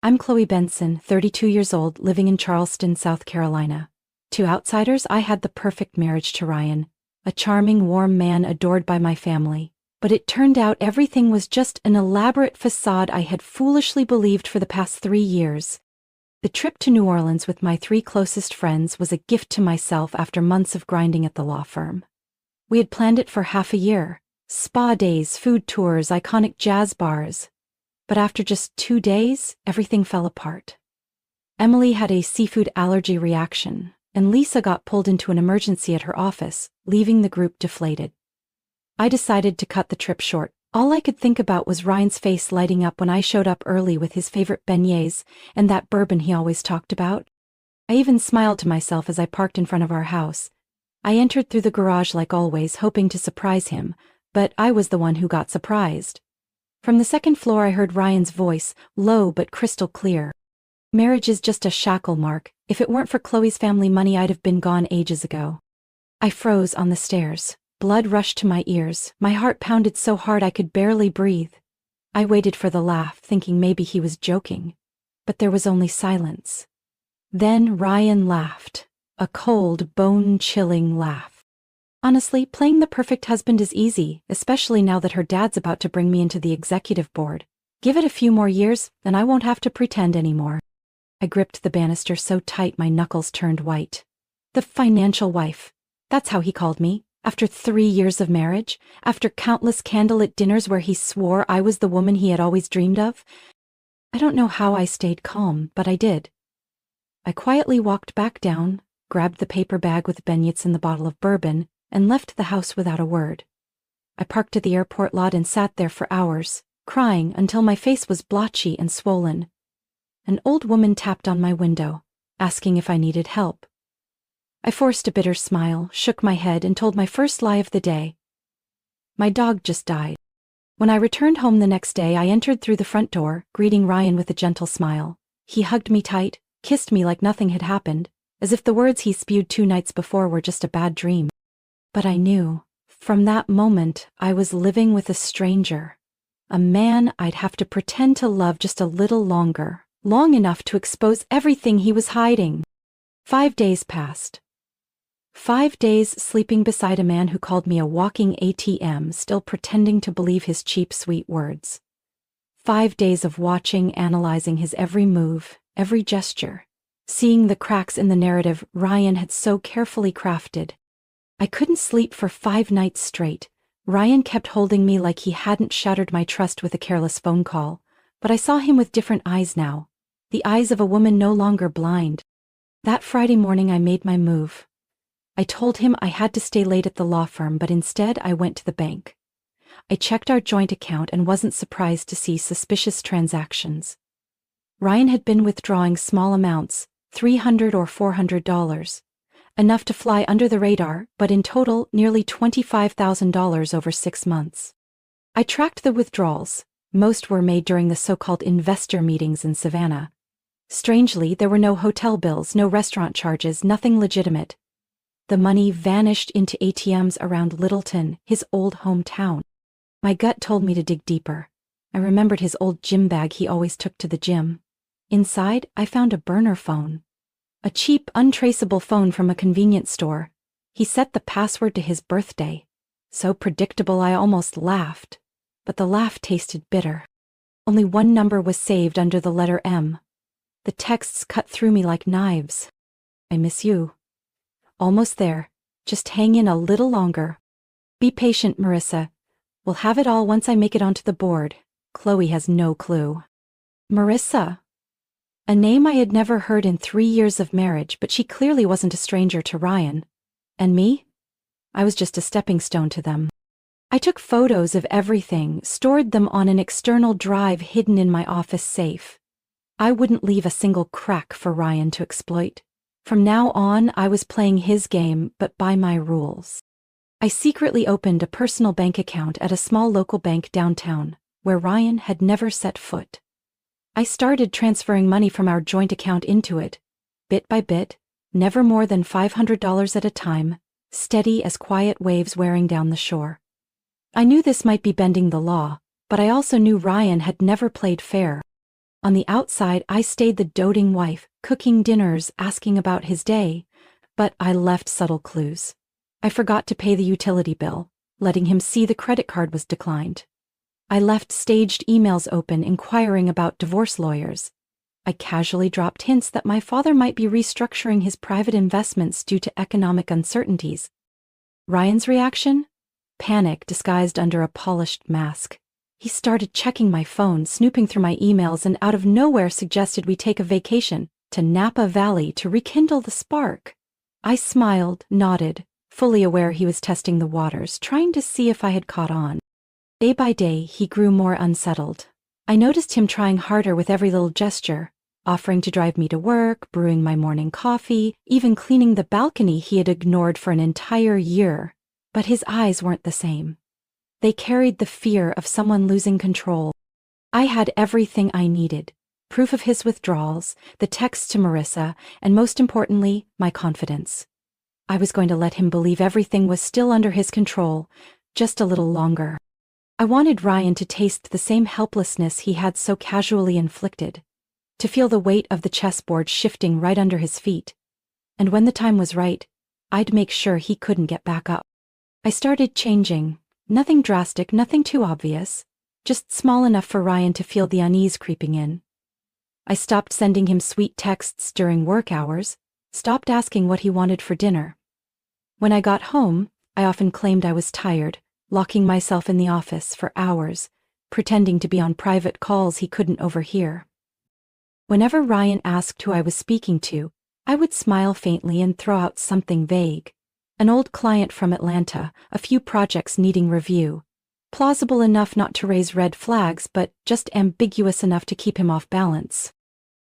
I'm Chloe Benson, 32 years old, living in Charleston, South Carolina. To outsiders, I had the perfect marriage to Ryan, a charming, warm man adored by my family. But it turned out everything was just an elaborate facade I had foolishly believed for the past 3 years. The trip to New Orleans with my 3 closest friends was a gift to myself after months of grinding at the law firm. We had planned it for half a year. Spa days, food tours, iconic jazz bars. But after just 2 days, everything fell apart. Emily had a seafood allergy reaction, and Lisa got pulled into an emergency at her office, leaving the group deflated. I decided to cut the trip short. All I could think about was Ryan's face lighting up when I showed up early with his favorite beignets and that bourbon he always talked about. I even smiled to myself as I parked in front of our house. I entered through the garage like always, hoping to surprise him, but I was the one who got surprised. From the second floor I heard Ryan's voice, low but crystal clear. "Marriage is just a shackle, Mark. If it weren't for Chloe's family money, I'd have been gone ages ago." I froze on the stairs. Blood rushed to my ears. My heart pounded so hard I could barely breathe. I waited for the laugh, thinking maybe he was joking. But there was only silence. Then Ryan laughed. A cold, bone-chilling laugh. Honestly, playing the perfect husband is easy, especially now that her dad's about to bring me into the executive board. Give it a few more years, and I won't have to pretend anymore. I gripped the banister so tight my knuckles turned white. The financial wife. That's how he called me. After 3 years of marriage, after countless candlelit dinners where he swore I was the woman he had always dreamed of. I don't know how I stayed calm, but I did. I quietly walked back down, grabbed the paper bag with beignets and the bottle of bourbon, and left the house without a word. I parked at the airport lot and sat there for hours, crying until my face was blotchy and swollen. An old woman tapped on my window, asking if I needed help. I forced a bitter smile, shook my head, and told my first lie of the day. My dog just died. When I returned home the next day, I entered through the front door, greeting Ryan with a gentle smile. He hugged me tight, kissed me like nothing had happened, as if the words he spewed 2 nights before were just a bad dream. But I knew, from that moment, I was living with a stranger. A man I'd have to pretend to love just a little longer, long enough to expose everything he was hiding. 5 days passed. 5 days sleeping beside a man who called me a walking ATM, still pretending to believe his cheap, sweet words. 5 days of watching, analyzing his every move, every gesture, seeing the cracks in the narrative Ryan had so carefully crafted. I couldn't sleep for 5 nights straight. Ryan kept holding me like he hadn't shattered my trust with a careless phone call, but I saw him with different eyes now, the eyes of a woman no longer blind. That Friday morning I made my move. I told him I had to stay late at the law firm, but instead I went to the bank. I checked our joint account and wasn't surprised to see suspicious transactions. Ryan had been withdrawing small amounts, $300 or $400, enough to fly under the radar, but in total nearly $25,000 over 6 months. I tracked the withdrawals. Most were made during the so-called investor meetings in Savannah. Strangely, there were no hotel bills, no restaurant charges, nothing legitimate. The money vanished into ATMs around Littleton, his old hometown. My gut told me to dig deeper. I remembered his old gym bag he always took to the gym. Inside, I found a burner phone. A cheap, untraceable phone from a convenience store. He set the password to his birthday. So predictable I almost laughed. But the laugh tasted bitter. Only one number was saved under the letter M. The texts cut through me like knives. "I miss you. Almost there. Just hang in a little longer. Be patient, Marissa. We'll have it all once I make it onto the board." Chloe has no clue. Marissa. A name I had never heard in 3 years of marriage, but she clearly wasn't a stranger to Ryan. And me? I was just a stepping stone to them. I took photos of everything, stored them on an external drive hidden in my office safe. I wouldn't leave a single crack for Ryan to exploit. From now on, I was playing his game, but by my rules. I secretly opened a personal bank account at a small local bank downtown, where Ryan had never set foot. I started transferring money from our joint account into it, bit by bit, never more than $500 at a time, steady as quiet waves wearing down the shore. I knew this might be bending the law, but I also knew Ryan had never played fair. On the outside, I stayed the doting wife, cooking dinners, asking about his day, but I left subtle clues. I forgot to pay the utility bill, letting him see the credit card was declined. I left staged emails open inquiring about divorce lawyers. I casually dropped hints that my father might be restructuring his private investments due to economic uncertainties. Ryan's reaction? Panic disguised under a polished mask. He started checking my phone, snooping through my emails, and out of nowhere suggested we take a vacation to Napa Valley to rekindle the spark. I smiled, nodded, fully aware he was testing the waters, trying to see if I had caught on. Day by day, he grew more unsettled. I noticed him trying harder with every little gesture, offering to drive me to work, brewing my morning coffee, even cleaning the balcony he had ignored for an entire year. But his eyes weren't the same. They carried the fear of someone losing control. I had everything I needed: proof of his withdrawals, the texts to Marissa, and most importantly, my confidence. I was going to let him believe everything was still under his control, just a little longer. I wanted Ryan to taste the same helplessness he had so casually inflicted, to feel the weight of the chessboard shifting right under his feet. And when the time was right, I'd make sure he couldn't get back up. I started changing. Nothing drastic, nothing too obvious, just small enough for Ryan to feel the unease creeping in. I stopped sending him sweet texts during work hours, stopped asking what he wanted for dinner. When I got home, I often claimed I was tired, locking myself in the office for hours, pretending to be on private calls he couldn't overhear. Whenever Ryan asked who I was speaking to, I would smile faintly and throw out something vague. An old client from Atlanta, a few projects needing review. Plausible enough not to raise red flags, but just ambiguous enough to keep him off balance.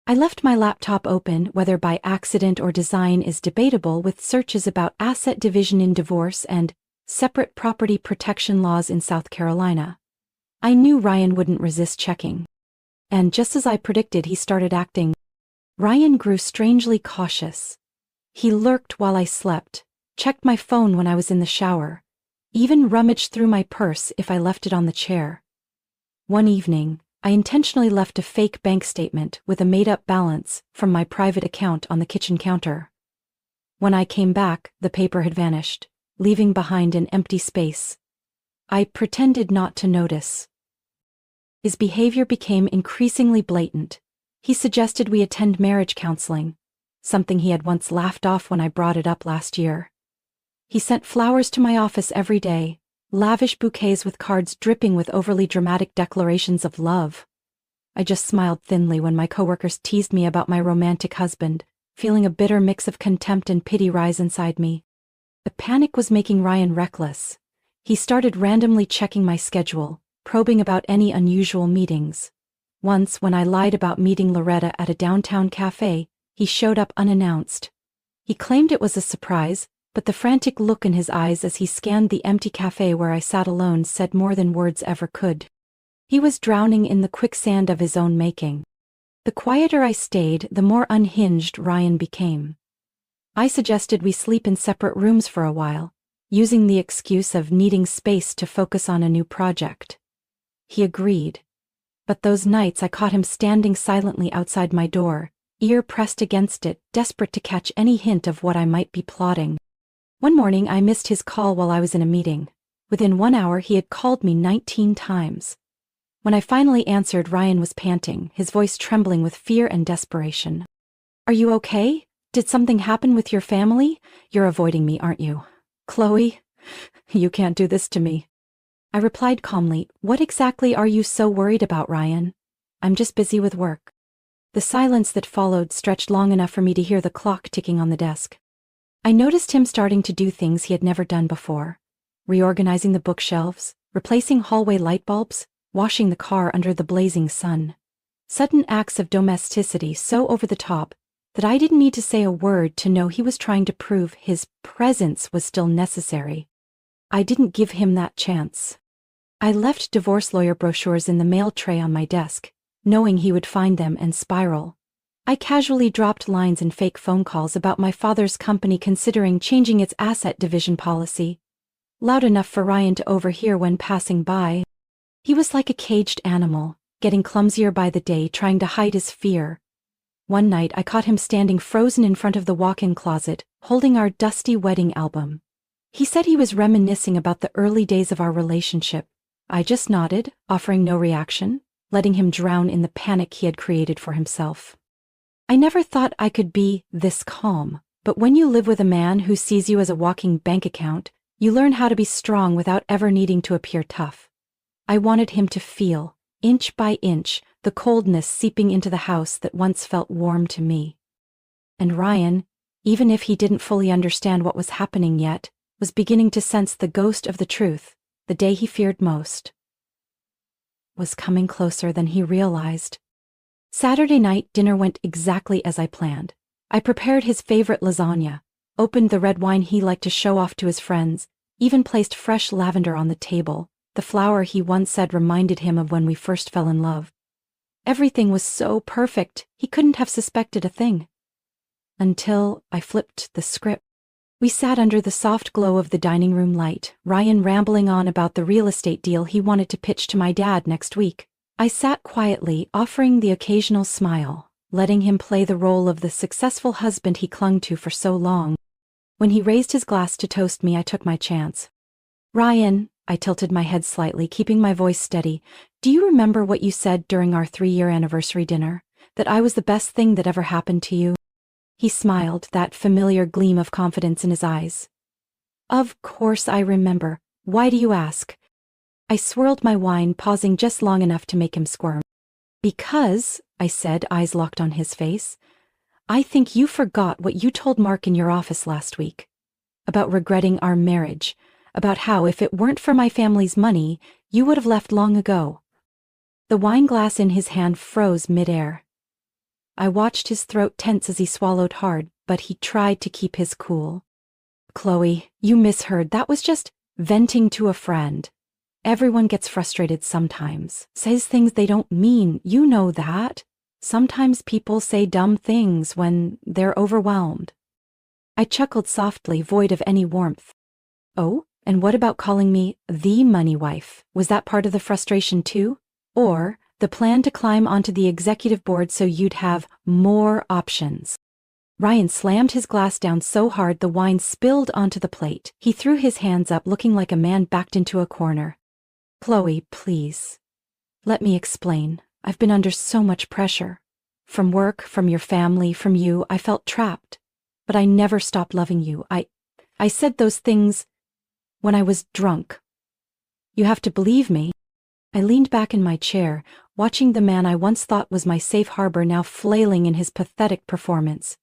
I left my laptop open, whether by accident or design is debatable, with searches about asset division in divorce and separate property protection laws in South Carolina. I knew Ryan wouldn't resist checking. And just as I predicted, he started acting. Ryan grew strangely cautious. He lurked while I slept, checked my phone when I was in the shower, even rummaged through my purse if I left it on the chair. One evening, I intentionally left a fake bank statement with a made-up balance from my private account on the kitchen counter. When I came back, the paper had vanished, leaving behind an empty space. I pretended not to notice. His behavior became increasingly blatant. He suggested we attend marriage counseling, something he had once laughed off when I brought it up last year. He sent flowers to my office every day, lavish bouquets with cards dripping with overly dramatic declarations of love. I just smiled thinly when my coworkers teased me about my romantic husband, feeling a bitter mix of contempt and pity rise inside me. The panic was making Ryan reckless. He started randomly checking my schedule, probing about any unusual meetings. Once, when I lied about meeting Loretta at a downtown cafe, he showed up unannounced. He claimed it was a surprise, but the frantic look in his eyes as he scanned the empty cafe where I sat alone said more than words ever could. He was drowning in the quicksand of his own making. The quieter I stayed, the more unhinged Ryan became. I suggested we sleep in separate rooms for a while, using the excuse of needing space to focus on a new project. He agreed. But those nights I caught him standing silently outside my door, ear pressed against it, desperate to catch any hint of what I might be plotting. One morning I missed his call while I was in a meeting. Within 1 hour he had called me 19 times. When I finally answered, Ryan was panting, his voice trembling with fear and desperation. "Are you okay? Did something happen with your family? You're avoiding me, aren't you? Chloe, you can't do this to me." I replied calmly, "What exactly are you so worried about, Ryan? I'm just busy with work." The silence that followed stretched long enough for me to hear the clock ticking on the desk. I noticed him starting to do things he had never done before. Reorganizing the bookshelves, replacing hallway light bulbs, washing the car under the blazing sun. Sudden acts of domesticity so over the top that I didn't need to say a word to know he was trying to prove his presence was still necessary. I didn't give him that chance. I left divorce lawyer brochures in the mail tray on my desk, knowing he would find them and spiral. I casually dropped lines in fake phone calls about my father's company considering changing its asset division policy, loud enough for Ryan to overhear when passing by. He was like a caged animal, getting clumsier by the day, trying to hide his fear. One night I caught him standing frozen in front of the walk-in closet, holding our dusty wedding album. He said he was reminiscing about the early days of our relationship. I just nodded, offering no reaction, letting him drown in the panic he had created for himself. I never thought I could be this calm, but when you live with a man who sees you as a walking bank account, you learn how to be strong without ever needing to appear tough. I wanted him to feel, inch by inch, the coldness seeping into the house that once felt warm to me. And Ryan, even if he didn't fully understand what was happening yet, was beginning to sense the ghost of the truth. The day he feared most was coming closer than he realized. Saturday night dinner went exactly as I planned. I prepared his favorite lasagna, opened the red wine he liked to show off to his friends, even placed fresh lavender on the table, the flower he once said reminded him of when we first fell in love. Everything was so perfect, he couldn't have suspected a thing. Until I flipped the script. We sat under the soft glow of the dining room light, Ryan rambling on about the real estate deal he wanted to pitch to my dad next week. I sat quietly, offering the occasional smile, letting him play the role of the successful husband he clung to for so long. When he raised his glass to toast me, I took my chance. Ryan, I tilted my head slightly, keeping my voice steady. Do you remember what you said during our 3-year anniversary dinner? That I was the best thing that ever happened to you? He smiled, that familiar gleam of confidence in his eyes. Of course I remember. Why do you ask? I swirled my wine, pausing just long enough to make him squirm. Because, I said, eyes locked on his face, I think you forgot what you told Mark in your office last week. About regretting our marriage. About how, if it weren't for my family's money, you would have left long ago. The wine glass in his hand froze mid-air. I watched his throat tense as he swallowed hard, but he tried to keep his cool. Chloe, you misheard. That was just venting to a friend. Everyone gets frustrated sometimes, says things they don't mean, you know that. Sometimes people say dumb things when they're overwhelmed. I chuckled softly, void of any warmth. Oh, and what about calling me the money wife? Was that part of the frustration too? Or the plan to climb onto the executive board so you'd have more options? Ryan slammed his glass down so hard the wine spilled onto the plate. He threw his hands up, looking like a man backed into a corner. Chloe, please. Let me explain. I've been under so much pressure. From work, from your family, from you. I felt trapped. But I never stopped loving you. I said those things when I was drunk. You have to believe me. I leaned back in my chair, watching the man I once thought was my safe harbor now flailing in his pathetic performance.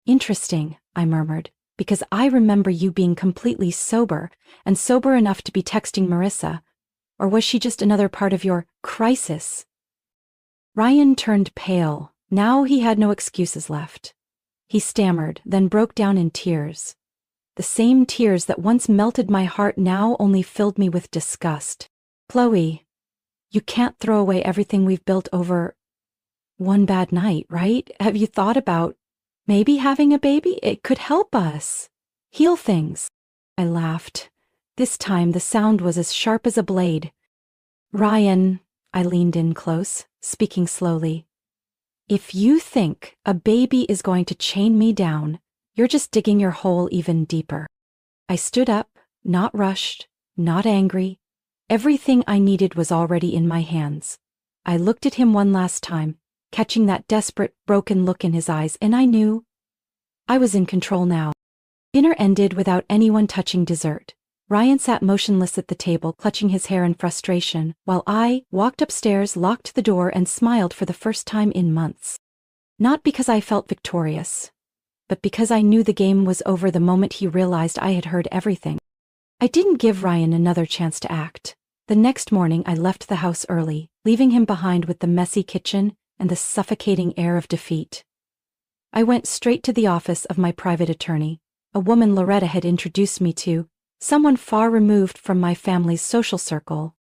Interesting, I murmured, because I remember you being completely sober, and sober enough to be texting Marissa. Or was she just another part of your crisis? Ryan turned pale. Now he had no excuses left. He stammered, then broke down in tears. The same tears that once melted my heart now only filled me with disgust. Chloe, you can't throw away everything we've built over one bad night, right? Have you thought about maybe having a baby? It could help us. Heal things. I laughed. This time the sound was as sharp as a blade. Ryan, I leaned in close, speaking slowly. If you think a baby is going to chain me down, you're just digging your hole even deeper. I stood up, not rushed, not angry. Everything I needed was already in my hands. I looked at him one last time, catching that desperate, broken look in his eyes, and I knew I was in control now. Dinner ended without anyone touching dessert. Ryan sat motionless at the table, clutching his hair in frustration, while I walked upstairs, locked the door, and smiled for the first time in months. Not because I felt victorious, but because I knew the game was over the moment he realized I had heard everything. I didn't give Ryan another chance to act. The next morning I left the house early, leaving him behind with the messy kitchen and the suffocating air of defeat. I went straight to the office of my private attorney, a woman Loretta had introduced me to, someone far removed from my family's social circle.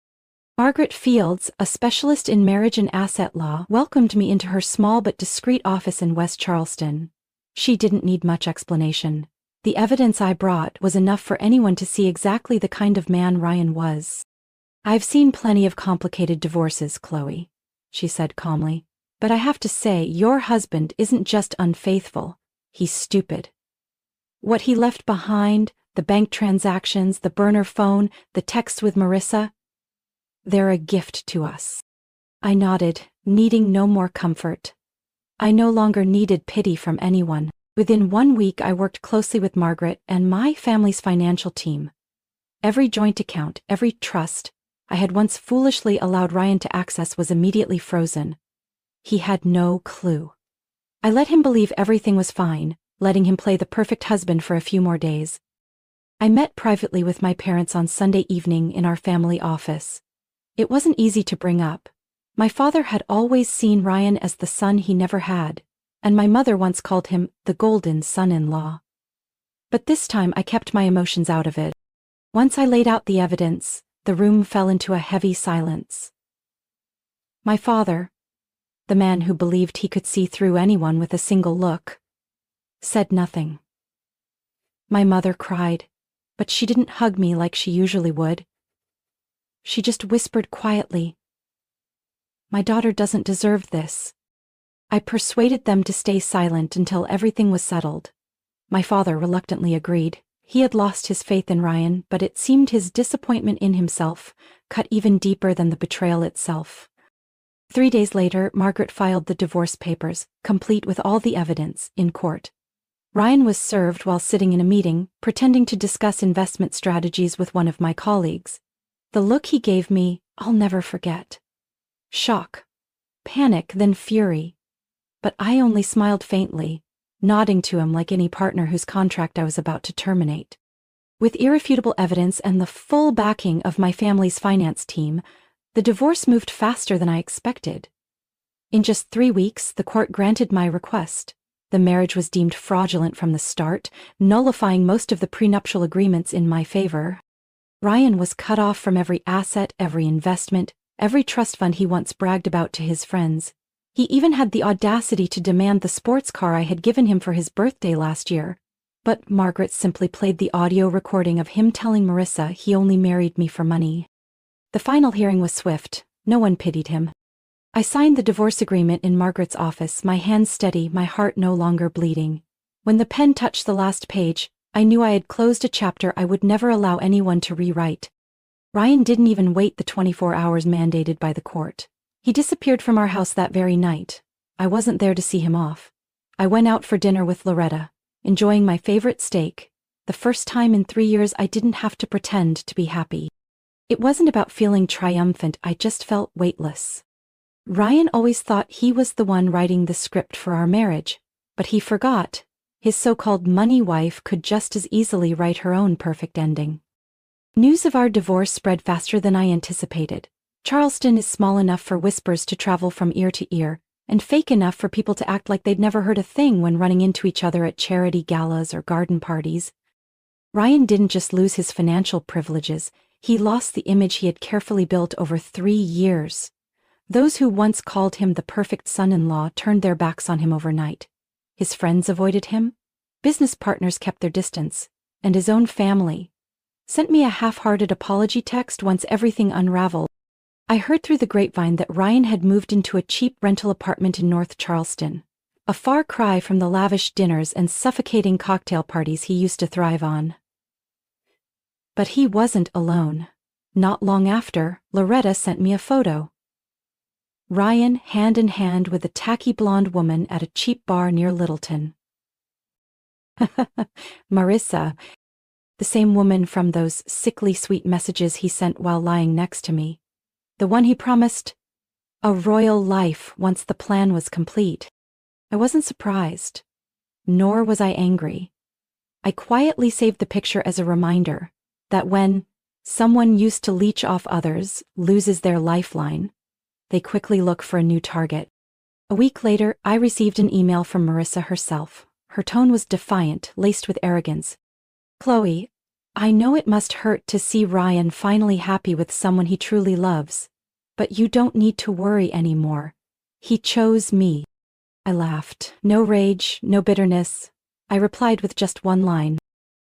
Margaret Fields, a specialist in marriage and asset law, welcomed me into her small but discreet office in West Charleston. She didn't need much explanation. The evidence I brought was enough for anyone to see exactly the kind of man Ryan was. I've seen plenty of complicated divorces, Chloe. she said calmly. But I have to say, your husband isn't just unfaithful, he's stupid. What he left behind, the bank transactions, the burner phone, the texts with Marissa, they're a gift to us. I nodded, needing no more comfort. I no longer needed pity from anyone. Within 1 week, I worked closely with Margaret and my family's financial team. Every joint account, every trust I had once foolishly allowed Ryan to access was immediately frozen. He had no clue. I let him believe everything was fine, letting him play the perfect husband for a few more days. I met privately with my parents on Sunday evening in our family office. It wasn't easy to bring up. My father had always seen Ryan as the son he never had, and my mother once called him the golden son-in-law. But this time I kept my emotions out of it. Once I laid out the evidence, the room fell into a heavy silence. My father, the man who believed he could see through anyone with a single look, said nothing. My mother cried, but she didn't hug me like she usually would. She just whispered quietly, "My daughter doesn't deserve this." I persuaded them to stay silent until everything was settled. My father reluctantly agreed. He had lost his faith in Ryan, but it seemed his disappointment in himself cut even deeper than the betrayal itself. 3 days later, Margaret filed the divorce papers, complete with all the evidence, in court. Ryan was served while sitting in a meeting, pretending to discuss investment strategies with one of my colleagues. The look he gave me, I'll never forget. Shock, panic, then fury. But I only smiled faintly, nodding to him like any partner whose contract I was about to terminate. With irrefutable evidence and the full backing of my family's finance team, the divorce moved faster than I expected. In just 3 weeks, the court granted my request. The marriage was deemed fraudulent from the start, nullifying most of the prenuptial agreements in my favor. Ryan was cut off from every asset, every investment, every trust fund he once bragged about to his friends. He even had the audacity to demand the sports car I had given him for his birthday last year. But Margaret simply played the audio recording of him telling Marissa he only married me for money. The final hearing was swift. No one pitied him. I signed the divorce agreement in Margaret's office, my hands steady, my heart no longer bleeding. When the pen touched the last page, I knew I had closed a chapter I would never allow anyone to rewrite. Ryan didn't even wait the 24 hours mandated by the court. He disappeared from our house that very night. I wasn't there to see him off. I went out for dinner with Loretta, enjoying my favorite steak. The first time in 3 years I didn't have to pretend to be happy. It wasn't about feeling triumphant, I just felt weightless. Ryan always thought he was the one writing the script for our marriage, but he forgot. His so-called money wife could just as easily write her own perfect ending. News of our divorce spread faster than I anticipated. Charleston is small enough for whispers to travel from ear to ear, and fake enough for people to act like they'd never heard a thing when running into each other at charity galas or garden parties. Ryan didn't just lose his financial privileges, he lost the image he had carefully built over 3 years. Those who once called him the perfect son-in-law turned their backs on him overnight. His friends avoided him, business partners kept their distance, and his own family sent me a half-hearted apology text once everything unraveled. I heard through the grapevine that Ryan had moved into a cheap rental apartment in North Charleston, a far cry from the lavish dinners and suffocating cocktail parties he used to thrive on. But he wasn't alone. Not long after, Loretta sent me a photo. Ryan hand in hand with a tacky blonde woman at a cheap bar near Littleton. Marissa, the same woman from those sickly sweet messages he sent while lying next to me. The one he promised a royal life once the plan was complete. I wasn't surprised, nor was I angry. I quietly saved the picture as a reminder that when someone used to leech off others loses their lifeline, they quickly look for a new target. A week later, I received an email from Marissa herself. Her tone was defiant, laced with arrogance. "Chloe, I know it must hurt to see Ryan finally happy with someone he truly loves, but you don't need to worry anymore. He chose me." I laughed. No rage, no bitterness. I replied with just one line.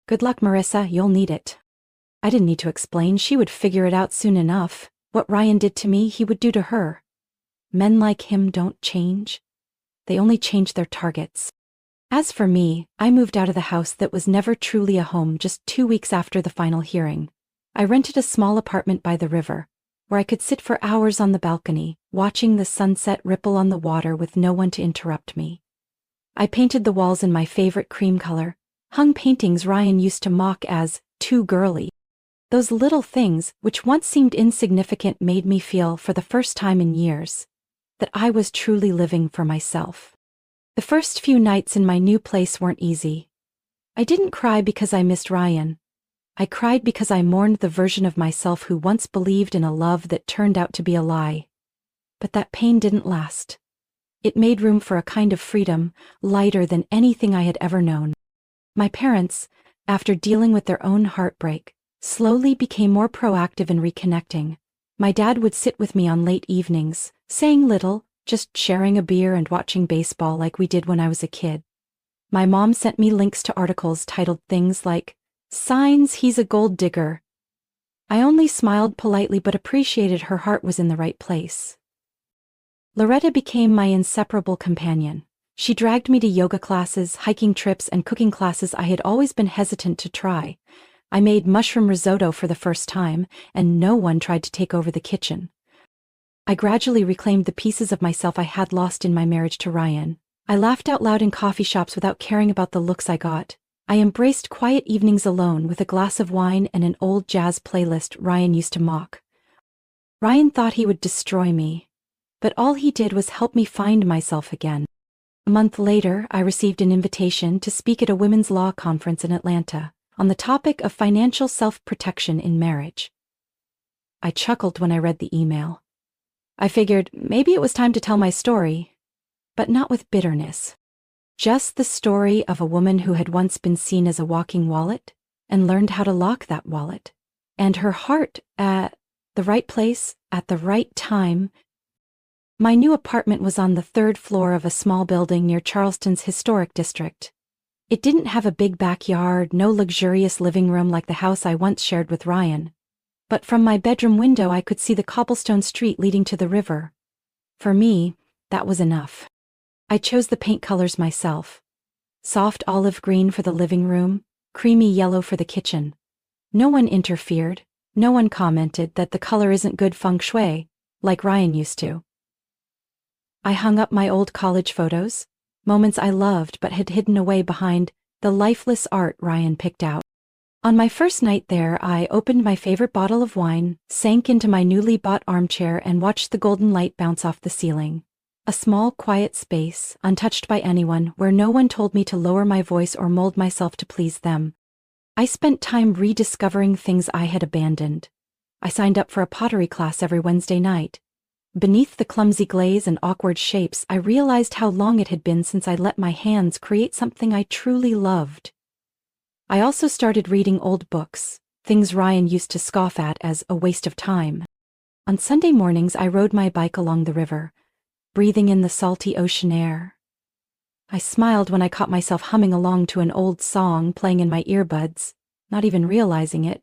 "Good luck, Marissa, you'll need it." I didn't need to explain, she would figure it out soon enough. What Ryan did to me, he would do to her. Men like him don't change. They only change their targets. As for me, I moved out of the house that was never truly a home just 2 weeks after the final hearing. I rented a small apartment by the river, where I could sit for hours on the balcony, watching the sunset ripple on the water with no one to interrupt me. I painted the walls in my favorite cream color, hung paintings Ryan used to mock as too girly. Those little things, which once seemed insignificant, made me feel, for the first time in years, that I was truly living for myself. The first few nights in my new place weren't easy. I didn't cry because I missed Ryan. I cried because I mourned the version of myself who once believed in a love that turned out to be a lie. But that pain didn't last. It made room for a kind of freedom, lighter than anything I had ever known. My parents, after dealing with their own heartbreak, slowly became more proactive in reconnecting. My dad would sit with me on late evenings, saying little, just sharing a beer and watching baseball like we did when I was a kid. My mom sent me links to articles titled things like, "Signs He's a Gold Digger." I only smiled politely but appreciated her heart was in the right place. Loretta became my inseparable companion. She dragged me to yoga classes, hiking trips, and cooking classes I had always been hesitant to try. I made mushroom risotto for the first time, and no one tried to take over the kitchen. I gradually reclaimed the pieces of myself I had lost in my marriage to Ryan. I laughed out loud in coffee shops without caring about the looks I got. I embraced quiet evenings alone with a glass of wine and an old jazz playlist Ryan used to mock. Ryan thought he would destroy me, but all he did was help me find myself again. A month later, I received an invitation to speak at a women's law conference in Atlanta on the topic of financial self-protection in marriage. I chuckled when I read the email. I figured maybe it was time to tell my story, but not with bitterness. Just the story of a woman who had once been seen as a walking wallet and learned how to lock that wallet, and her heart at the right place at the right time. My new apartment was on the 3rd floor of a small building near Charleston's historic district. It didn't have a big backyard, no luxurious living room like the house I once shared with Ryan. But from my bedroom window I could see the cobblestone street leading to the river. For me, that was enough. I chose the paint colors myself. Soft olive green for the living room, creamy yellow for the kitchen. No one interfered, no one commented that the color isn't good feng shui, like Ryan used to. I hung up my old college photos, moments I loved but had hidden away behind the lifeless art Ryan picked out. On my first night there, I opened my favorite bottle of wine, sank into my newly bought armchair and watched the golden light bounce off the ceiling. A small, quiet space, untouched by anyone, where no one told me to lower my voice or mold myself to please them. I spent time rediscovering things I had abandoned. I signed up for a pottery class every Wednesday night. Beneath the clumsy glaze and awkward shapes, I realized how long it had been since I let my hands create something I truly loved. I also started reading old books, things Ryan used to scoff at as a waste of time. On Sunday mornings, I rode my bike along the river, breathing in the salty ocean air. I smiled when I caught myself humming along to an old song playing in my earbuds, not even realizing it.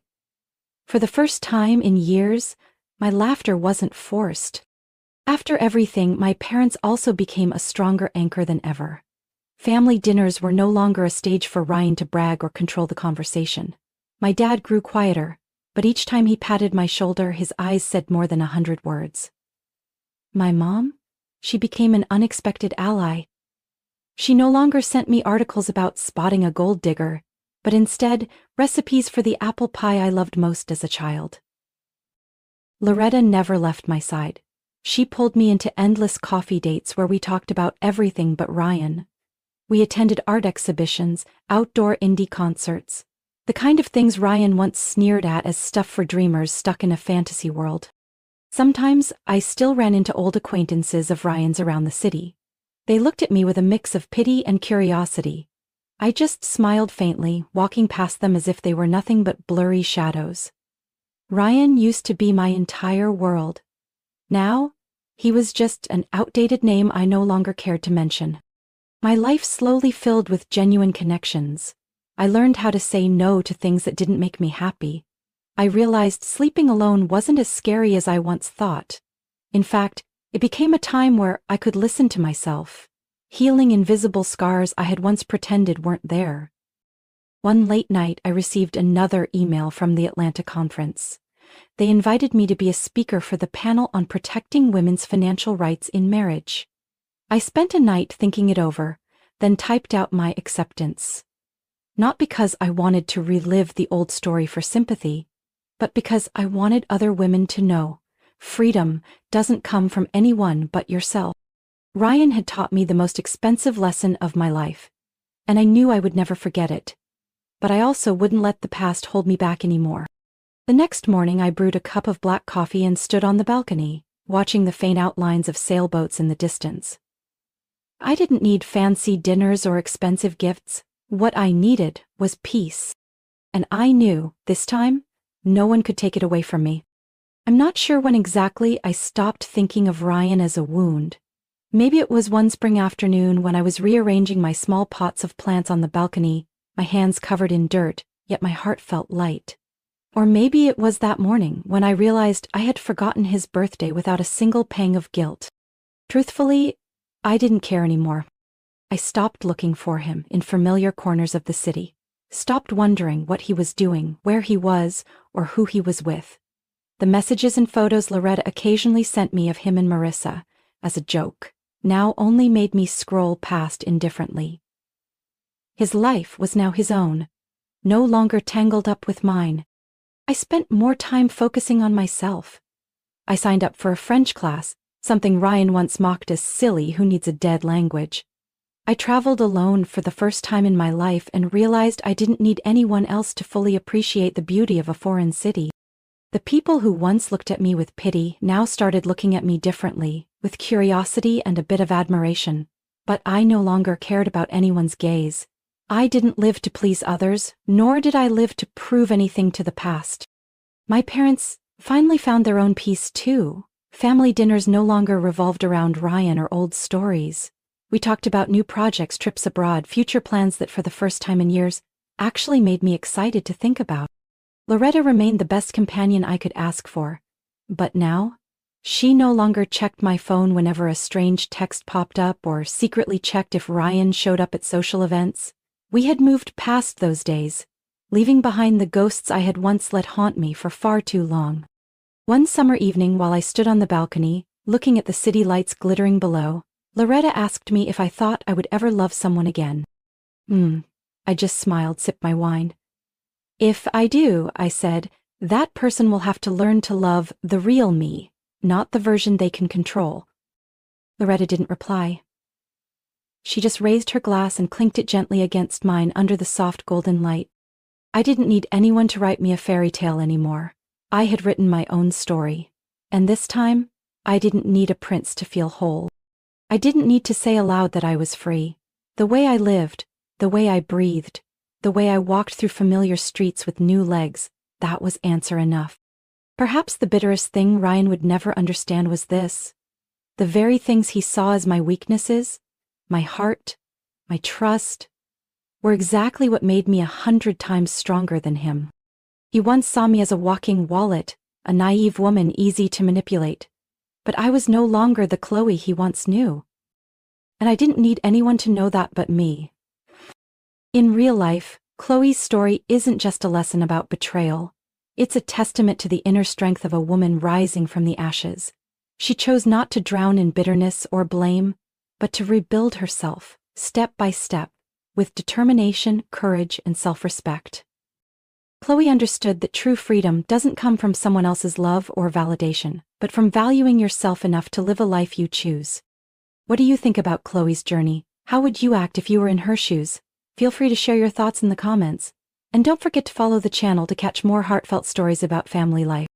For the first time in years, my laughter wasn't forced. After everything, my parents also became a stronger anchor than ever. Family dinners were no longer a stage for Ryan to brag or control the conversation. My dad grew quieter, but each time he patted my shoulder, his eyes said more than 100 words. My mom? She became an unexpected ally. She no longer sent me articles about spotting a gold digger, but instead, recipes for the apple pie I loved most as a child. Loretta never left my side. She pulled me into endless coffee dates where we talked about everything but Ryan. We attended art exhibitions, outdoor indie concerts, the kind of things Ryan once sneered at as stuff for dreamers stuck in a fantasy world. Sometimes I still ran into old acquaintances of Ryan's around the city. They looked at me with a mix of pity and curiosity. I just smiled faintly, walking past them as if they were nothing but blurry shadows. Ryan used to be my entire world. Now, he was just an outdated name I no longer cared to mention. My life slowly filled with genuine connections. I learned how to say no to things that didn't make me happy. I realized sleeping alone wasn't as scary as I once thought. In fact, It became a time where I could listen to myself, healing invisible scars I had once pretended weren't there. One late night, I received another email from the Atlanta conference. They invited me to be a speaker for the panel on protecting women's financial rights in marriage. I spent a night thinking it over, then typed out my acceptance. Not because I wanted to relive the old story for sympathy, but because I wanted other women to know freedom doesn't come from anyone but yourself. Ryan had taught me the most expensive lesson of my life, and I knew I would never forget it. But I also wouldn't let the past hold me back anymore. The next morning, I brewed a cup of black coffee and stood on the balcony, watching the faint outlines of sailboats in the distance. I didn't need fancy dinners or expensive gifts. What I needed was peace. And I knew, this time, no one could take it away from me. I'm not sure when exactly I stopped thinking of Ryan as a wound. Maybe it was one spring afternoon when I was rearranging my small pots of plants on the balcony, my hands covered in dirt, yet my heart felt light. Or maybe it was that morning when I realized I had forgotten his birthday without a single pang of guilt. Truthfully, I didn't care anymore. I stopped looking for him in familiar corners of the city, stopped wondering what he was doing, where he was, or who he was with. The messages and photos Loretta occasionally sent me of him and Marissa, as a joke, now only made me scroll past indifferently. His life was now his own, no longer tangled up with mine. I spent more time focusing on myself. I signed up for a French class, something Ryan once mocked as silly who needs a dead language. I traveled alone for the first time in my life and realized I didn't need anyone else to fully appreciate the beauty of a foreign city. The people who once looked at me with pity now started looking at me differently, with curiosity and a bit of admiration. But I no longer cared about anyone's gaze. I didn't live to please others, nor did I live to prove anything to the past. My parents finally found their own peace too. Family dinners no longer revolved around Ryan or old stories. We talked about new projects, trips abroad, future plans that for the first time in years actually made me excited to think about. Loretta remained the best companion I could ask for. But now, she no longer checked my phone whenever a strange text popped up or secretly checked if Ryan showed up at social events. We had moved past those days, leaving behind the ghosts I had once let haunt me for far too long. One summer evening while I stood on the balcony, looking at the city lights glittering below, Loretta asked me if I thought I would ever love someone again. I just smiled, sipped my wine. If I do, I said, that person will have to learn to love the real me, not the version they can control. Loretta didn't reply. She just raised her glass and clinked it gently against mine under the soft golden light. I didn't need anyone to write me a fairy tale anymore. I had written my own story. And this time, I didn't need a prince to feel whole. I didn't need to say aloud that I was free. The way I lived, the way I breathed, the way I walked through familiar streets with new legs, that was answer enough. Perhaps the bitterest thing Ryan would never understand was this. The very things he saw as my weaknesses, my heart, my trust, were exactly what made me 100 times stronger than him. He once saw me as a walking wallet, a naive woman easy to manipulate. But I was no longer the Chloe he once knew. And I didn't need anyone to know that but me. In real life, Chloe's story isn't just a lesson about betrayal. It's a testament to the inner strength of a woman rising from the ashes. She chose not to drown in bitterness or blame, but to rebuild herself, step by step, with determination, courage, and self-respect. Chloe understood that true freedom doesn't come from someone else's love or validation, but from valuing yourself enough to live a life you choose. What do you think about Chloe's journey? How would you act if you were in her shoes? Feel free to share your thoughts in the comments. And don't forget to follow the channel to catch more heartfelt stories about family life.